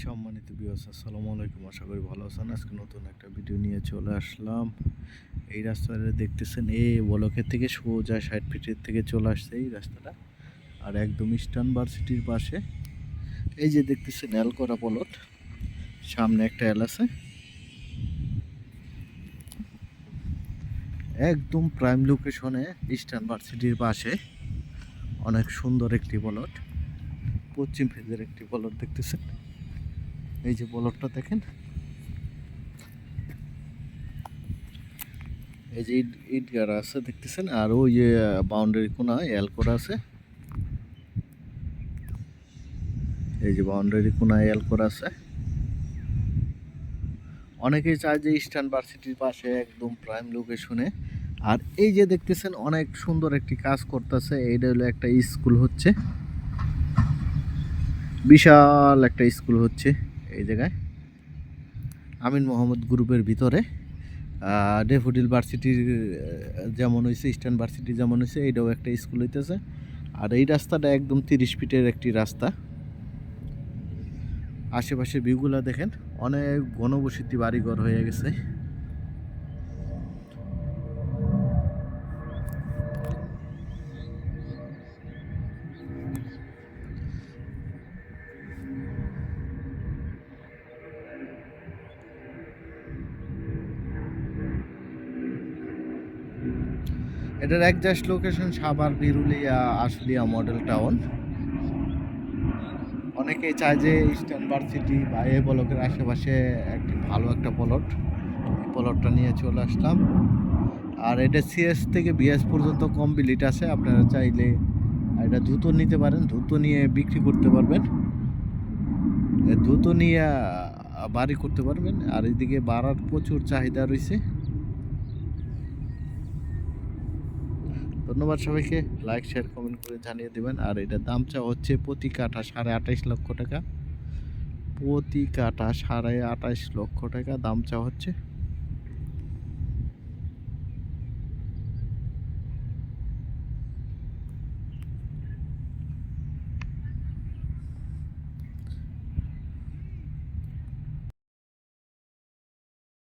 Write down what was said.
সম্মানিত ভিউয়ার্স, আসসালামু আলাইকুম। আশা করি ভালো আছেন। আজকে নতুন একটা ভিডিও নিয়ে চলে আসলাম। এই রাস্তাটা দেখতেছেন, এই বলকের থেকে সোজা ৬০ ফিটের থেকে চলে আসছে এই রাস্তাটা। আর একদম ইস্টার্ন ভার্সিটির পাশে এই যে দেখতেছেন এল করা প্লট, সামনে একটা এল আছে, একদম প্রাইম লোকেশনে ইস্টার্ন ভার্সিটির পাশে। অনেক সুন্দর একটি প্লট, পশ্চিম ফেজের একটি প্লট দেখতেছেন। এই যে প্লটটা দেখেন, এই যে ইট গাড়া আছে দেখতেছেন, আর ওই যে বাউন্ডারি কোনা এল করা আছে। এই যে বাউন্ডারি কোনায় এল করা আছে। অনেকেই চায় যে ইস্টার্ন ভার্সিটির পাশে একদম প্রাইম লোকেশনে। আর এই যে দেখতেছেন অনেক সুন্দর একটি কাজ করতেছে, এইটা হলো একটা স্কুল হচ্ছে, বিশাল একটা স্কুল হচ্ছে এই জায়গায় আমিন মোহাম্মদ গ্রুপের ভিতরে। ডেফোডিল ভার্সিটির যেমন হয়েছে, ইস্টার্ন ভার্সিটি যেমন হয়েছে, এইটাও একটা স্কুল হইতেছে। আর এই রাস্তাটা একদম 30 ফিটের একটি রাস্তা। আশেপাশের ভিউগুলা দেখেন, অনেক ঘনবসতি বাড়িঘর হয়ে গেছে। এটার exhaust location Savar, Birulia, Ashulia model town. অনেকেই চায় যে ইস্টার্ন ভার্সিটি বা এ ব্লকের আশেপাশে একটি ভালো একটা প্লট, এই প্লটটা নিয়ে চলে আসলাম। আর এটা সিএস থেকে বিএস পর্যন্ত কমপ্লিট আছে। আপনারা চাইলে এটা দ্রুত নিতে পারেন, দ্রুত নিয়ে বিক্রি করতে পারবেন, দ্রুত নিয়ে বাড়ি করতে পারবেন। আর এদিকে বাড়ার প্রচুর চাহিদা রয়েছে। ধন্যবাদ সবাইকে, লাইক শেয়ার কমেন্ট করে জানিয়ে দেবেন। আর এটার দাম চা হচ্ছে প্রতি কাঠা 28.5 লক্ষ টাকা, প্রতি কাঠা 28.5 লক্ষ টাকা দাম চা হচ্ছে।